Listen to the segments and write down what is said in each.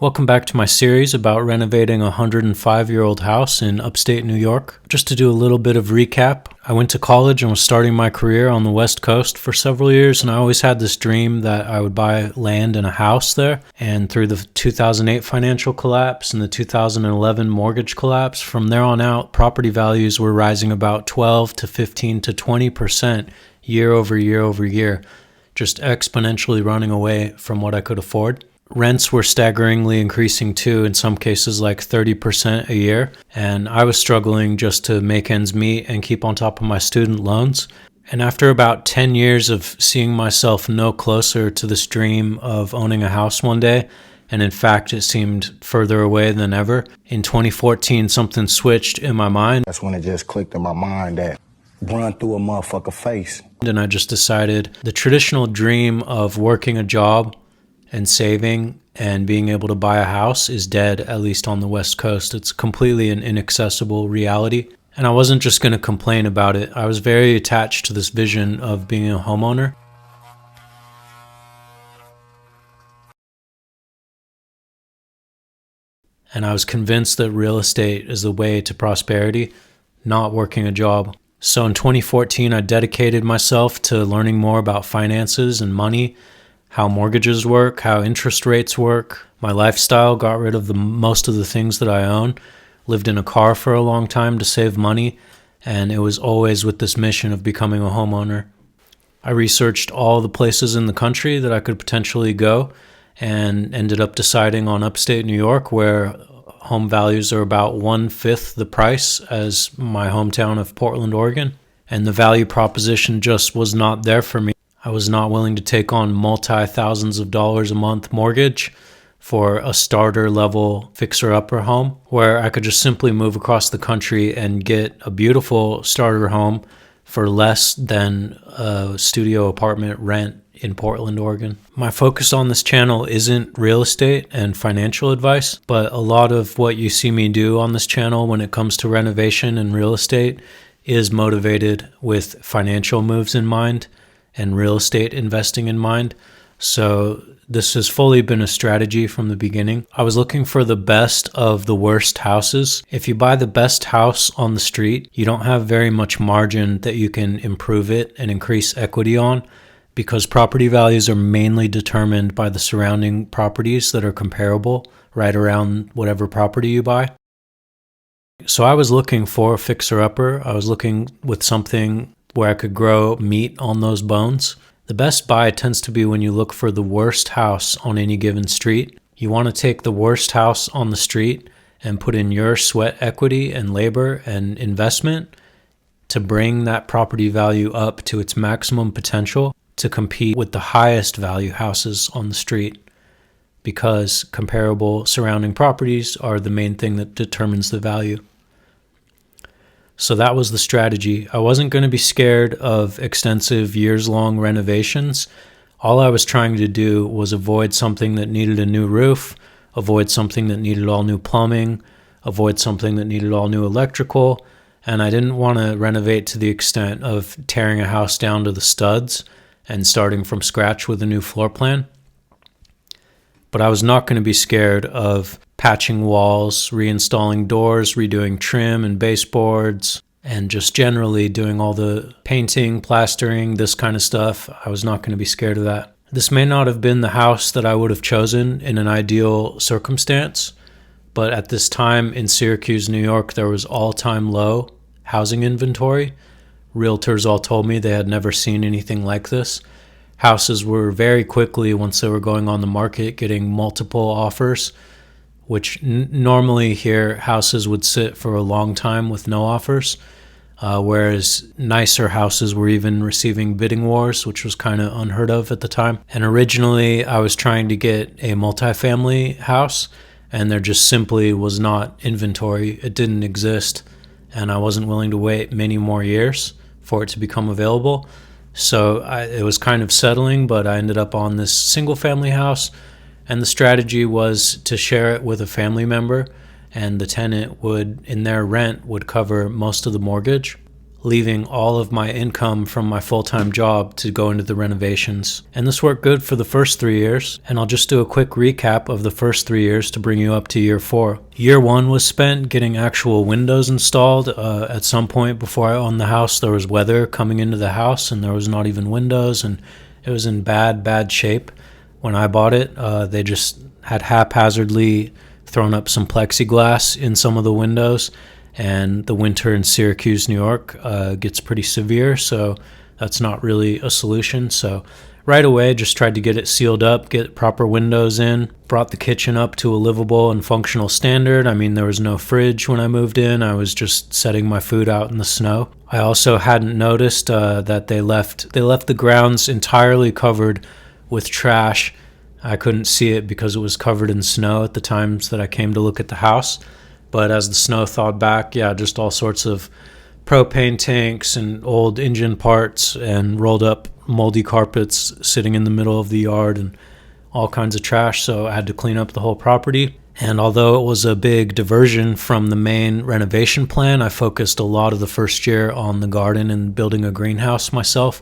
Welcome back to my series about renovating a 105-year-old house in upstate New York. Just to do a little bit of recap, I went to college and was starting my career on the West Coast for several years, and I always had this dream that I would buy land and a house there. And through the 2008 financial collapse and the 2011 mortgage collapse, from there on out, property values were rising about 12 to 15 to 20% year over year over year, just exponentially running away from what I could afford. Rents were staggeringly increasing too, in some cases like 30% a year, and I was struggling just to make ends meet and keep on top of my student loans. And after about 10 years of seeing myself no closer to this dream of owning a house one day, and in fact it seemed further away than ever, in 2014 something switched in my mind. That's when it just clicked in my mind that run through a motherfucker face. And I just decided the traditional dream of working a job and saving and being able to buy a house is dead, at least on the West Coast. It's completely an inaccessible reality. And I wasn't just going to complain about it. I was very attached to this vision of being a homeowner. And I was convinced that real estate is the way to prosperity, not working a job. So in 2014, I dedicated myself to learning more about finances and money, how mortgages work, how interest rates work. My lifestyle, got rid of most of the things that I own, lived in a car for a long time to save money, and it was always with this mission of becoming a homeowner. I researched all the places in the country that I could potentially go and ended up deciding on upstate New York, where home values are about 1/5 the price as my hometown of Portland, Oregon, and the value proposition just was not there for me. I was not willing to take on multi-thousands of dollars a month mortgage for a starter level fixer-upper home where I could just simply move across the country and get a beautiful starter home for less than a studio apartment rent in Portland, Oregon. My focus on this channel isn't real estate and financial advice, but a lot of what you see me do on this channel when it comes to renovation and real estate is motivated with financial moves in mind and real estate investing in mind. So this has fully been a strategy from the beginning. I was looking for the best of the worst houses. If you buy the best house on the street, you don't have very much margin that you can improve it and increase equity on, because property values are mainly determined by the surrounding properties that are comparable right around whatever property you buy. So I was looking for a fixer-upper. I was looking with something where I could grow meat on those bones. The best buy tends to be when you look for the worst house on any given street. You want to take the worst house on the street and put in your sweat equity and labor and investment to bring that property value up to its maximum potential to compete with the highest value houses on the street, because comparable surrounding properties are the main thing that determines the value. So that was the strategy. I wasn't going to be scared of extensive years-long renovations. All I was trying to do was avoid something that needed a new roof, avoid something that needed all new plumbing, avoid something that needed all new electrical, and I didn't want to renovate to the extent of tearing a house down to the studs and starting from scratch with a new floor plan. But I was not going to be scared of patching walls, reinstalling doors, redoing trim and baseboards, and just generally doing all the painting, plastering, this kind of stuff. I was not going to be scared of that. This may not have been the house that I would have chosen in an ideal circumstance, but at this time in Syracuse, New York, there was all-time low housing inventory. Realtors all told me they had never seen anything like this. Houses were very quickly, once they were going on the market, getting multiple offers, which normally here houses would sit for a long time with no offers, whereas nicer houses were even receiving bidding wars, which was kind of unheard of at the time. And originally I was trying to get a multifamily house, and there just simply was not inventory. It didn't exist, and I wasn't willing to wait many more years for it to become available. So it was kind of settling, but I ended up on this single family house, and the strategy was to share it with a family member, and the tenant would, in their rent, would cover most of the mortgage. leaving all of my income from my full-time job to go into the renovations. And this worked good for the first 3 years, and I'll just do a quick recap of the first 3 years to bring you up to year 4. Year 1 was spent getting actual windows installed. At some point before I owned the house, there was weather coming into the house, and there was not even windows, and it was in bad shape. When I bought it, they just had haphazardly thrown up some plexiglass in some of the windows, and the winter in Syracuse, New York gets pretty severe, so that's not really a solution. So right away, just tried to get it sealed up, get proper windows in, brought the kitchen up to a livable and functional standard. I mean, there was no fridge when I moved in. I was just setting my food out in the snow. I also hadn't noticed that they left the grounds entirely covered with trash. I couldn't see it because it was covered in snow at the times that I came to look at the house. But as the snow thawed back, just all sorts of propane tanks and old engine parts and rolled up moldy carpets sitting in the middle of the yard and all kinds of trash. So I had to clean up the whole property. And although it was a big diversion from the main renovation plan, I focused a lot of the first year on the garden and building a greenhouse myself,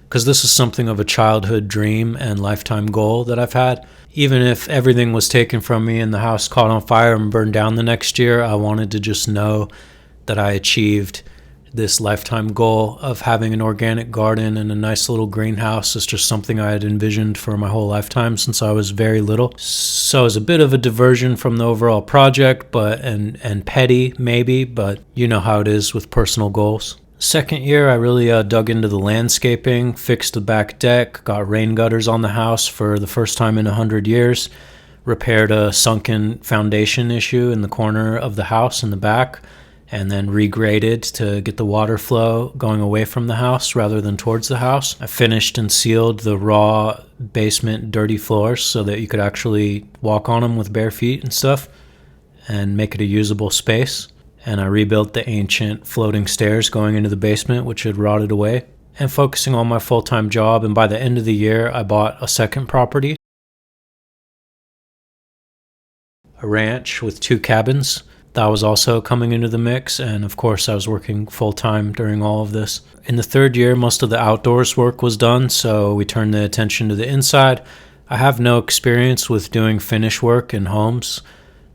because this is something of a childhood dream and lifetime goal that I've had. Even if everything was taken from me and the house caught on fire and burned down the next year, I wanted to just know that I achieved this lifetime goal of having an organic garden and a nice little greenhouse. It's just something I had envisioned for my whole lifetime since I was very little. So it was a bit of a diversion from the overall project, and petty maybe, but you know how it is with personal goals. Second year, I really dug into the landscaping, fixed the back deck, got rain gutters on the house for the first time in 100 years, repaired a sunken foundation issue in the corner of the house in the back, and then regraded to get the water flow going away from the house rather than towards the house. I finished and sealed the raw basement dirty floors so that you could actually walk on them with bare feet and stuff and make it a usable space. And I rebuilt the ancient floating stairs going into the basement, which had rotted away, and focusing on my full-time job. And by the end of the year, I bought a second property, a ranch with 2 cabins. That was also coming into the mix, and of course I was working full-time during all of this. In the third year, most of the outdoors work was done, so we turned the attention to the inside. I have no experience with doing finish work in homes,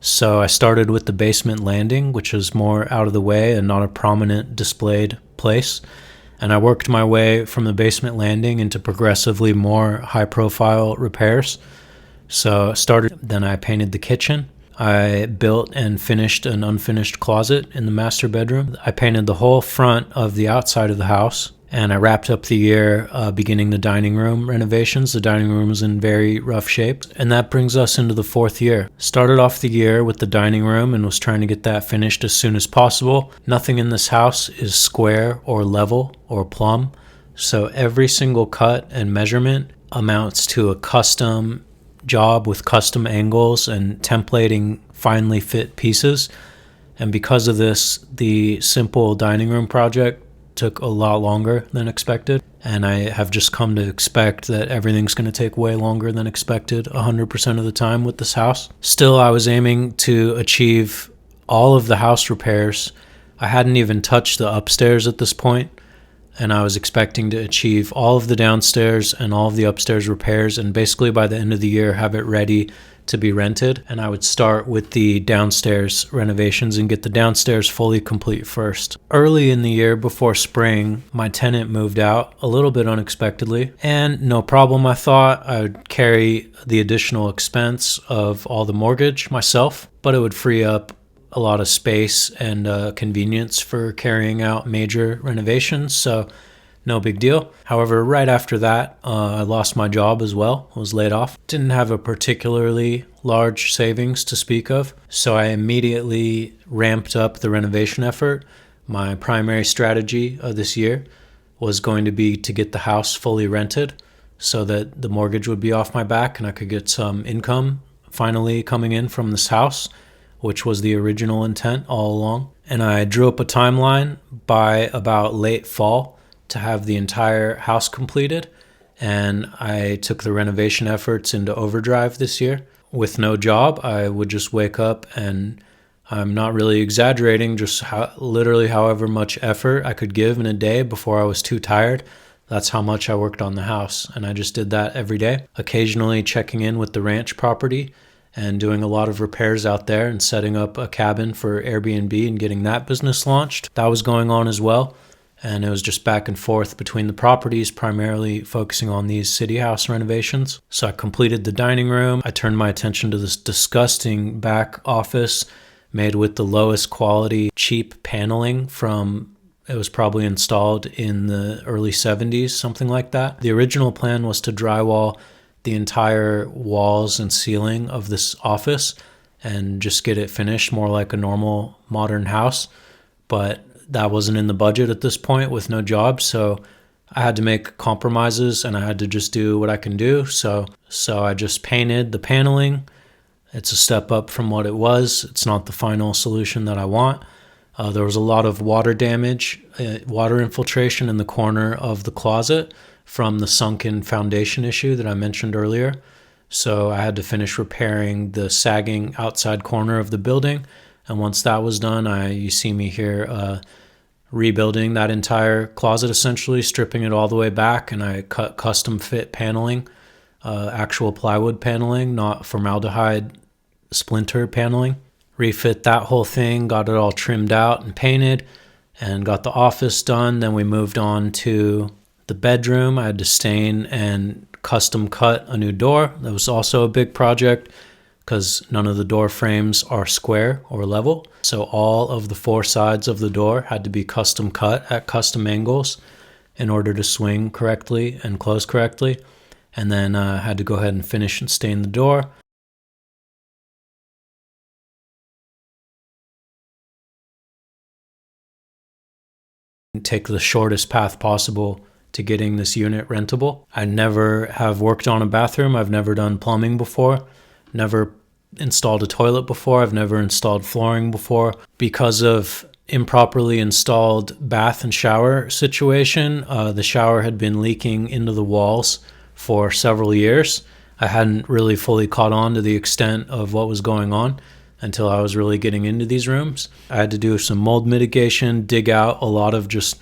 so I started with the basement landing, which is more out of the way and not a prominent displayed place. And I worked my way from the basement landing into progressively more high-profile repairs. So I started, then I painted the kitchen. I built and finished an unfinished closet in the master bedroom. I painted the whole front of the outside of the house. And I wrapped up the year beginning the dining room renovations. The dining room was in very rough shape. And that brings us into the fourth year. Started off the year with the dining room and was trying to get that finished as soon as possible. Nothing in this house is square or level or plumb. So every single cut and measurement amounts to a custom job with custom angles and templating finely fit pieces. And because of this, the simple dining room project took a lot longer than expected, and I have just come to expect that everything's going to take way longer than expected 100% of the time with this house. Still, I was aiming to achieve all of the house repairs. I hadn't even touched the upstairs at this point, and I was expecting to achieve all of the downstairs and all of the upstairs repairs, and basically by the end of the year have it ready to be rented. And I would start with the downstairs renovations and get the downstairs fully complete first. Early in the year before spring, my tenant moved out a little bit unexpectedly, and no problem. I thought I would carry the additional expense of all the mortgage myself, but it would free up a lot of space and convenience for carrying out major renovations, so no big deal. However, right after that, I lost my job as well. I was laid off. Didn't have a particularly large savings to speak of, so I immediately ramped up the renovation effort. My primary strategy this year was going to be to get the house fully rented so that the mortgage would be off my back and I could get some income finally coming in from this house, which was the original intent all along. And I drew up a timeline by about late fall to have the entire house completed, and I took the renovation efforts into overdrive this year. With no job, I would just wake up and I'm not really exaggerating, just literally however much effort I could give in a day before I was too tired. That's how much I worked on the house. And I just did that every day, occasionally checking in with the ranch property and doing a lot of repairs out there and setting up a cabin for Airbnb and getting that business launched. That was going on as well. And it was just back and forth between the properties, primarily focusing on these city house renovations. So I completed the dining room. I turned my attention to this disgusting back office made with the lowest quality, cheap paneling from, it was probably installed in the early 70s, something like that. The original plan was to drywall the entire walls and ceiling of this office and just get it finished more like a normal modern house. But that wasn't in the budget at this point with no job. So I had to make compromises and I had to just do what I can do. So I just painted the paneling. It's a step up from what it was. It's not the final solution that I want. There was a lot of water damage, water infiltration in the corner of the closet from the sunken foundation issue that I mentioned earlier. So I had to finish repairing the sagging outside corner of the building. And once that was done, you see me here rebuilding that entire closet, essentially stripping it all the way back. And I cut custom fit paneling, actual plywood paneling, not formaldehyde splinter paneling. Refit that whole thing, got it all trimmed out and painted, and got the office done. Then we moved on to the bedroom. I had to stain and custom cut a new door. That was also a big project because none of the door frames are square or level. So all of the four sides of the door had to be custom cut at custom angles in order to swing correctly and close correctly. And then I had to go ahead and finish and stain the door. Take the shortest path possible to getting this unit rentable. I never have worked on a bathroom. I've never done plumbing before, never installed a toilet before. I've never installed flooring before. Because of improperly installed bath and shower situation, the shower had been leaking into the walls for several years. I hadn't really fully caught on to the extent of what was going on until I was really getting into these rooms. I had to do some mold mitigation, dig out a lot of just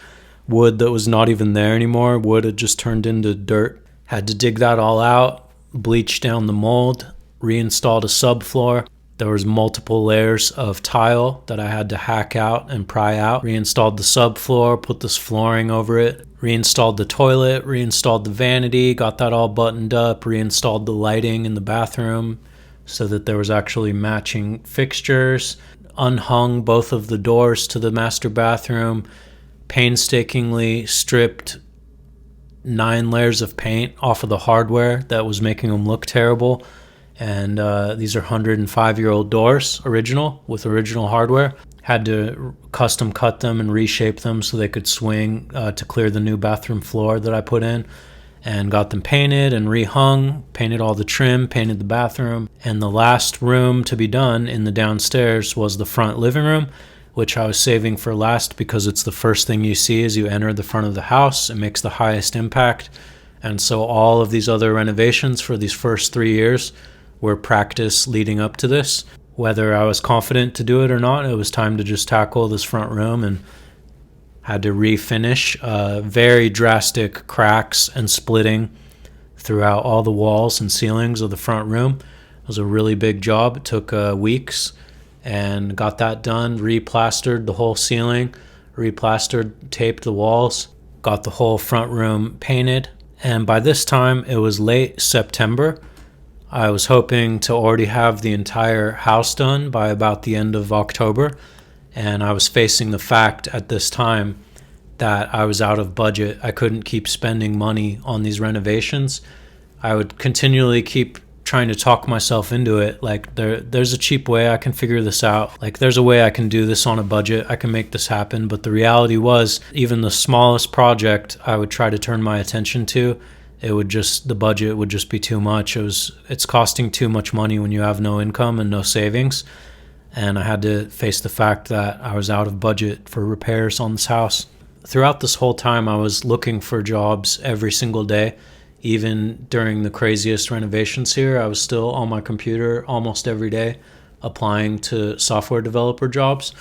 wood that was not even there anymore. Wood had just turned into dirt. Had to dig that all out, bleach down the mold, reinstalled a subfloor. There was multiple layers of tile that I had to hack out and pry out. Reinstalled the subfloor, put this flooring over it. Reinstalled the toilet, reinstalled the vanity, got that all buttoned up, reinstalled the lighting in the bathroom so that there was actually matching fixtures. Unhung both of the doors to the master bathroom. Painstakingly stripped 9 layers of paint off of the hardware that was making them look terrible. And these are 105-year-old doors, original, with original hardware. Had to custom cut them and reshape them so they could swing to clear the new bathroom floor that I put in. And got them painted and rehung, painted all the trim, painted the bathroom. And the last room to be done in the downstairs was the front living room, which I was saving for last because it's the first thing you see as you enter the front of the house. It makes the highest impact. And so all of these other renovations for these first 3 years were practice leading up to this. Whether I was confident to do it or not, it was time to just tackle this front room, and had to refinish very drastic cracks and splitting throughout all the walls and ceilings of the front room. It was a really big job. It took weeks, and got that done. Replastered the whole ceiling, replastered, taped the walls, got the whole front room painted. And by this time, it was late September. I was hoping to already have the entire house done by about the end of October. And I was facing the fact at this time that I was out of budget. I couldn't keep spending money on these renovations. I would continually keep trying to talk myself into it. Like, there's a cheap way I can figure this out. Like, there's a way I can do this on a budget. I can make this happen. But the reality was, even the smallest project I would try to turn my attention to, the budget would just be too much. It's costing too much money when you have no income and no savings. And I had to face the fact that I was out of budget for repairs on this house. Throughout this whole time, I was looking for jobs every single day. Even during the craziest renovations here, I was still on my computer almost every day, applying to software developer jobs.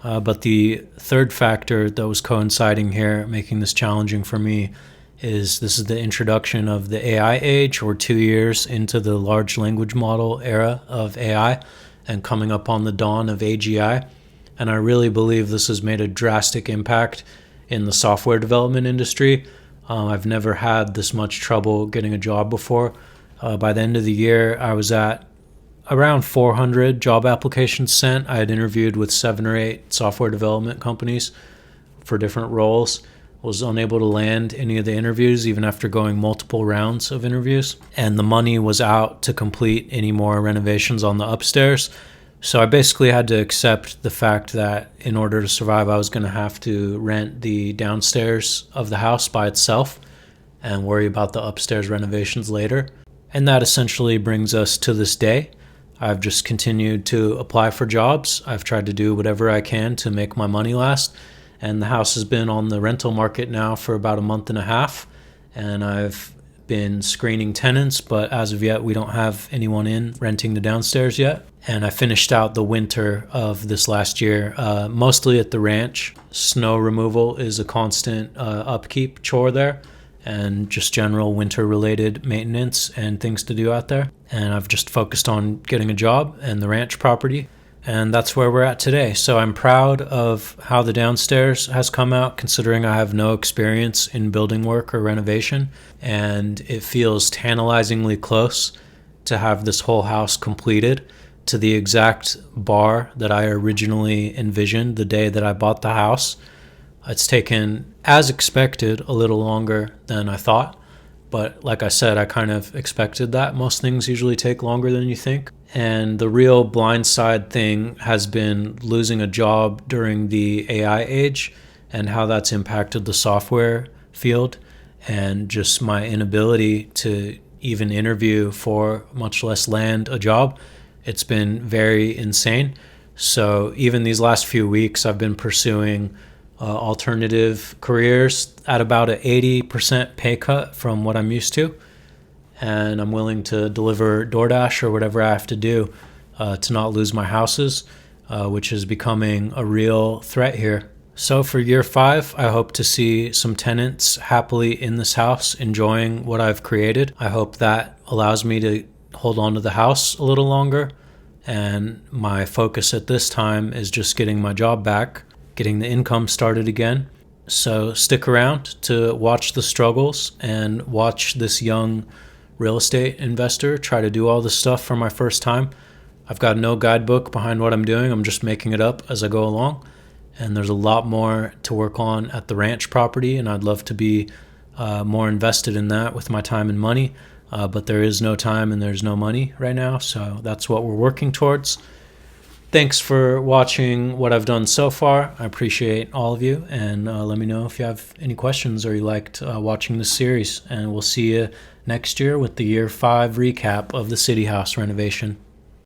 But the third factor that was coinciding here, making this challenging for me, is this is the introduction of the AI age. We're 2 years into the large language model era of AI and coming up on the dawn of AGI. And I really believe this has made a drastic impact in the software development industry. I've never had this much trouble getting a job before. By the end of the year, I was at around 400 job applications sent. I had interviewed with 7 or 8 software development companies for different roles. Was unable to land any of the interviews, even after going multiple rounds of interviews. And the money was out to complete any more renovations on the upstairs. So I basically had to accept the fact that in order to survive, I was going to have to rent the downstairs of the house by itself and worry about the upstairs renovations later. And that essentially brings us to this day. I've just continued to apply for jobs. I've tried to do whatever I can to make my money last. And the house has been on the rental market now for about a month and a half. And I've been screening tenants, but as of yet, we don't have anyone in renting the downstairs yet. And I finished out the winter of this last year, mostly at the ranch. Snow removal is a constant upkeep chore there, and just general winter-related maintenance and things to do out there. And I've just focused on getting a job and the ranch property. And that's where we're at today. So I'm proud of how the downstairs has come out, considering I have no experience in building work or renovation. And it feels tantalizingly close to have this whole house completed to the exact bar that I originally envisioned the day that I bought the house. It's taken, as expected, a little longer than I thought. But like I said, I kind of expected that. Most things usually take longer than you think. And the real blindside thing has been losing a job during the AI age and how that's impacted the software field, and just my inability to even interview for, much less land a job. It's been very insane. So even these last few weeks, I've been pursuing alternative careers at about an 80% pay cut from what I'm used to. And I'm willing to deliver DoorDash or whatever I have to do to not lose my houses, which is becoming a real threat here. So for year 5, I hope to see some tenants happily in this house, enjoying what I've created. I hope that allows me to hold on to the house a little longer. And my focus at this time is just getting my job back, getting the income started again. So stick around to watch the struggles and watch this young real estate investor try to do all this stuff for my first time. I've got no guidebook behind what I'm doing. I'm just making it up as I go along. And there's a lot more to work on at the ranch property, and I'd love to be more invested in that with my time and money. But there is no time and there's no money right now, so that's what we're working towards. Thanks for watching what I've done so far. I appreciate all of you, and let me know if you have any questions or you liked watching this series. And we'll see you next year with the year 5 recap of the City House renovation.